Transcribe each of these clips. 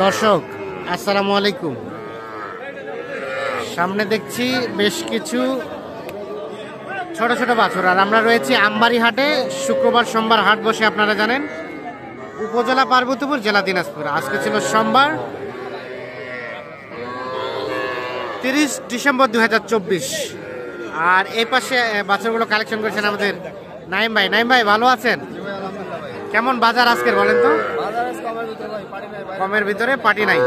দর্শক আসসালামু আলাইকুম। সামনে দেখছি বেশ কিছু ছোট ছোট বাছুর, আর আমরা রয়েছি আমবাড়ি হাটে। শুক্রবার সোমবার হাট বসে, আপনারা জানেন। উপজেলা পার্বতীপুর, জেলা দিনাজপুর। আজকে ছিল সোমবার 30 ডিসেম্বর 2024। আর এই পাশে বাছুরগুলো কালেকশন করেছেন আমাদের নাইম ভাই। নাইম ভাই, ভালো আছেন? কেমন বাজার আজকের বলেন তো? কমের ভিতরে পাটি নাই।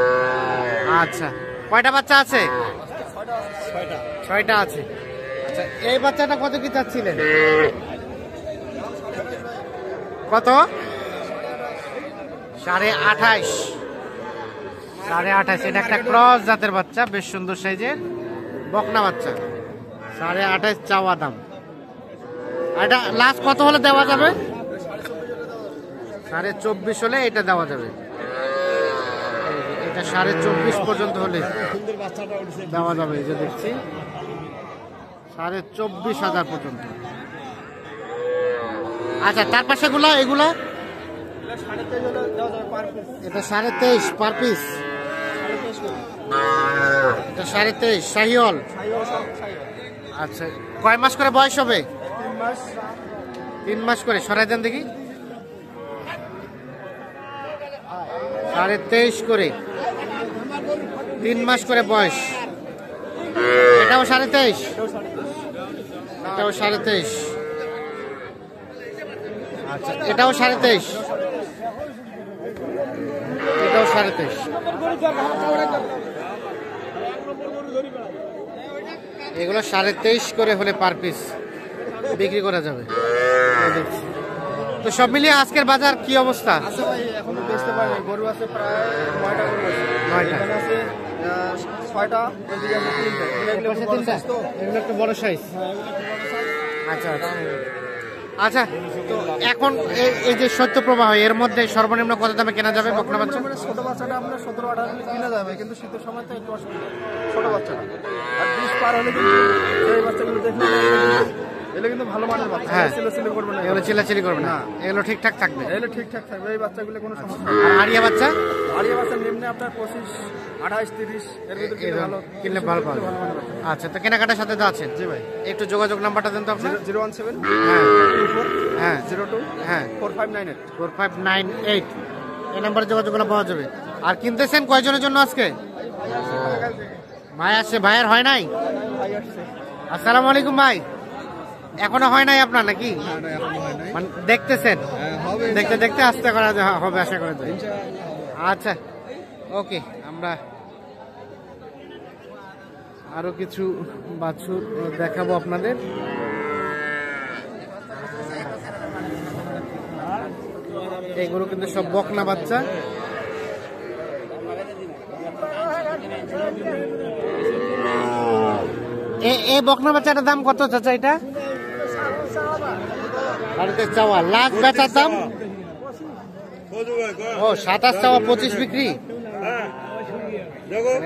আচ্ছা, কয়টা বাচ্চা আছে? ছয়টা আছে। আচ্ছা, এই বাচ্চাটা কত কি চাচ্ছিলেন? কত? 28.5। 28.5। এটা একটা ক্রস জাতের বাচ্চা, বেশ সুন্দর সাইজের বকনা বাচ্চা। 28.5 চাওয়া দাম। এটা লাস্ট কত হলে দেওয়া যাবে? 24.5 হলে এটা দেওয়া যাবে। এটা 24.5 পর্যন্ত হলে দেওয়া যাবে। এই যে দেখছি 24,500 পর্যন্ত। আচ্ছা, তার পাশে এগুলা এটা 23.5 পার পিস। এটা 23.5 শাহিওয়াল। আচ্ছা, কয় মাস করে বয়স হবে? 3 মাস করে। সরাই দেন দেখি। 23.5 করে, 3 মাস করে বয়স। এটাও 23.5। এটাও 23.5। আচ্ছা, এটাও 23.5। এটাও 23.5। এগুলো 23.5 করে হলে পার পিস বিক্রি করা যাবে। তো সব মিলিয়ে আজকের বাজার কি অবস্থা? এখনো বেচতে পারি। গরু আছে প্রায় 9টা গরু আছে। 9টা আছে 6টা, এদিকে আছে 3টা। এগুলো একটু বড় সাইজ। আচ্ছা আচ্ছা আচ্ছা। তো এখন এই যে সত্য প্রবাহ, এর মধ্যে সর্বনিম্ন কত দামে কেনা যাবে বকনা বাচ্চা? ছোট বাচ্চাটা আপনার 17-18 কিনা যাবে, কিন্তু শীতের সময় তো একটু অসুবিধা। ছোট বাচ্চাটা আর 20 পার হলে কিন্তু এই বাচ্চাগুলো দেখলে এগুলো কিন্তু ভালো মানের বাচ্চা। হ্যাঁ, চিল্লাচিল্লি করবে না, এগুলো চিল্লাচিল্লি করবে না, এগুলো ঠিকঠাক থাকবে। এগুলো ঠিকঠাক থাকবে। এই বাচ্চাগুলো কোনো সমস্যা আর আরিয়া বাচ্চা? আরিয়া বাচ্চা নিম্নে আপনার 25, 28, 30 এর ভিতরে কিনলে ভালো পাবে। আচ্ছা, তো কেনাকাটার সাথে তো আছেন? জি ভাই। একটু যোগাযোগ নাম্বারটা দেন তো আপনার। 017 হ্যাঁ 24 হ্যাঁ 02 হ্যাঁ 4598 4598। এই নাম্বারে যোগাযোগ করলে পাওয়া যাবে। আর কিনতেছেন কয়জনের জন্য আজকে? ভাই আসছে। ভাইয়ের হয় নাই? আসসালামু আলাইকুম ভাই। এখনো হয় নাই আপনার নাকি? মানে দেখতেছেন? দেখতে দেখতে আস্তে করা হবে আশা করা যায়। আচ্ছা, ওকে। আমরা আরো কিছু বাছুর দেখাবো আপনাদের। এগুলো কিন্তু সব বকনা বাচ্চা। এই বকনা বাচ্চাটার দাম কত চাচা? এটা বাড়িতে চাওয়া, লাখ বেচার দাম? ও 27 চাওয়া, 25 বিক্রি।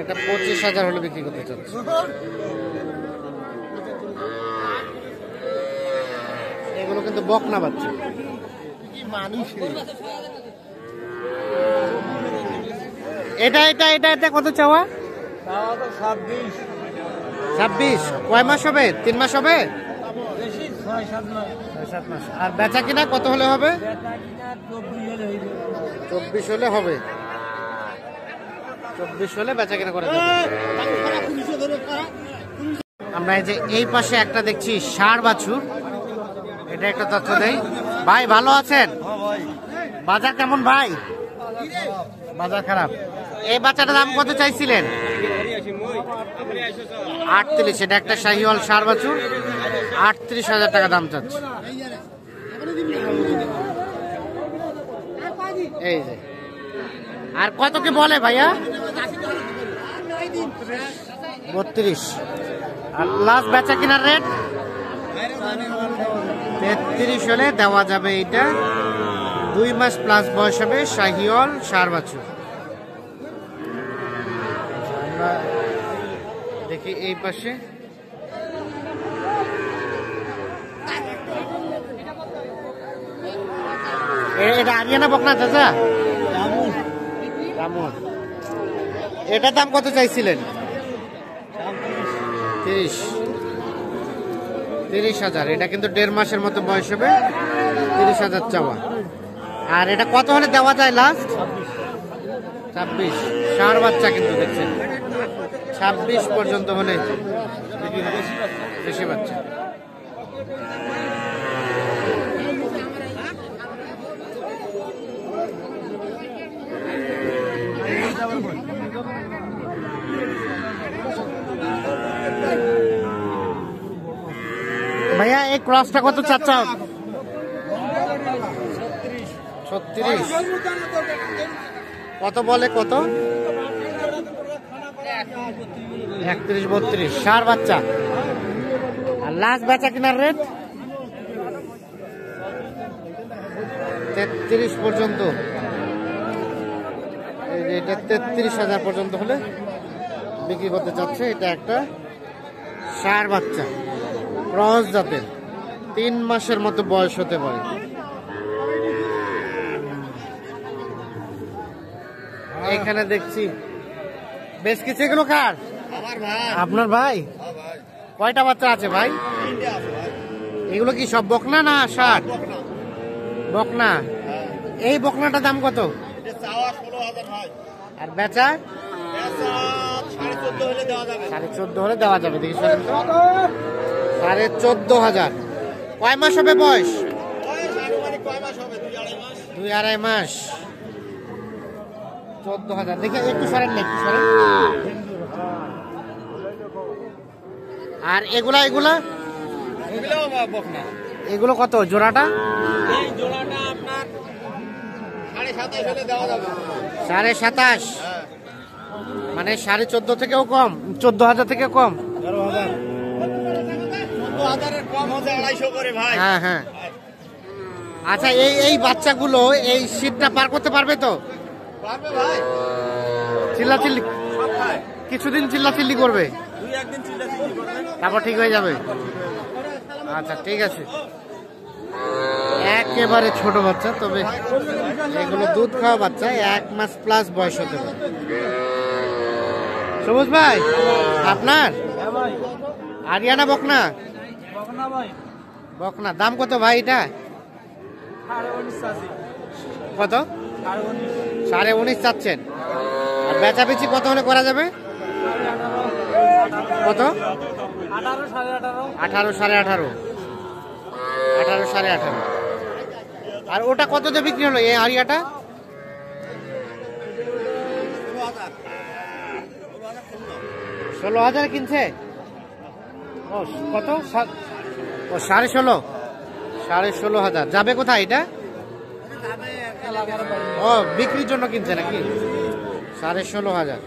এটা 25,000 হলে বিক্রি করতে চাচ্ছে। এগুলো কিন্তু বকনা বাচ্চা। এটা এটা এটা এটা কত চাওয়া? 26। কয় মাস হবে? 3 মাস হবে? 6-7 মাস। আর বেচা কিনা কত হলে হবে? 24 হলে হবে। 24 হলে বেচা কিনা করে দেবে। আমরা এই যে এই পাশে একটা দেখছি ষাঁড় বাছুর। এটা একটা তথ্য দেই। ভাই ভালো আছেন? বাজার কেমন ভাই? বাজার খারাপ। এই বাচ্চাটার দাম কত চাইছিলেন? 38। এটা একটা শাহিওয়াল ষাঁড় বাছুর, 38,000 টাকা দাম চাচ্ছে। এই যে, আর কত কি বলে ভাইয়া? 32। আর লাস্ট বেচা কিনার রেট 33 হলে দেওয়া যাবে। এটা 2 মাস প্লাস বয়স হবে, শাহিওয়াল ষাঁড় বাছুর। আমরা দেখি এই পাশে এটা আরিয়ানা বকনা চাচা? রামুর। এটা দাম কত চাইছিলেন? 30,000। এটা কিন্তু 1.5 মাসের মতো বয়স হবে। 30,000 চাওয়া। আর এটা কত হলে দেওয়া যায় লাস্ট? 26। ষাঁড় বাচ্চা কিন্তু দেখছেন, 26 পর্যন্ত হলে বেশি বাচ্চা। ভাইয়া এই ক্রসটা কত চাচ্ছা? 36। কত বলে কত? 31-32। ষাঁড় বাচ্চা। আর লাস্ট বেচা কিনার রেট 33 পর্যন্ত। এটা 33,000 পর্যন্ত হলে বিক্রি করতে চাচ্ছে। এটা একটা ষাঁড় বাচ্চা, ক্রস জাতের, 3 মাসের মতো বয়স হতে পারে। এখানে দেখছি বেশ কিছু। এগুলো কার? আপনার ভাই? কয়টা বাচ্চা আছে ভাই? এগুলো কি সব বকনা না ষাঁড়? বকনা। এই বকনাটার দাম কত? আর বেচা? 14.5 হলে দেওয়া যাবে। দেখি 14.5। কয় মাস হবে বয়স? 2-2.5 মাস। 14,000। দেখে একটু সরেন না, একটু সরেন। আর এগুলা এগুলা এগুলো কত জোড়াটা? আপনার 27.5 হলে দেওয়া যাবে। 27.5। মানে 14.5 থেকেও কম? 14,000 থেকে কম? 14,000 কম হতে 250 করে ভাই। হ্যাঁ হ্যাঁ। আচ্ছা, এই বাচ্চাগুলো এই শীতটা পার করতে পারবে তো? পারবে ভাই। চিল্লাচিল্লি কিছুদিন চিল্লাচিল্লি করবে, 2-1 দিন চিল্লাচিল্লি করবে, তারপর ঠিক হয়ে যাবে। আচ্ছা ঠিক আছে। একেবারে ছোট বাচ্চা, তবে এগুলো দুধ খাওয়া বাচ্চা, 1 মাস প্লাস বয়স হতে পারে। সবুজ ভাই আপনার আরিয়ানা বকনা? বকনা। দাম কত ভাই এটা? কত? 19.5 চাচ্ছেন। আর বেচাবেচি কত হলে করা যাবে? কত? 18, 18.5। 18, 18.5। আর ওটা কত দিয়ে বিক্রি হলো এই আরিয়াটা? 16,000 কিনছে। ও কত? ও 16.5। 16,500 যাবে কোথায় এটা? ও বিক্রির জন্য কিনছে নাকি? 16,500।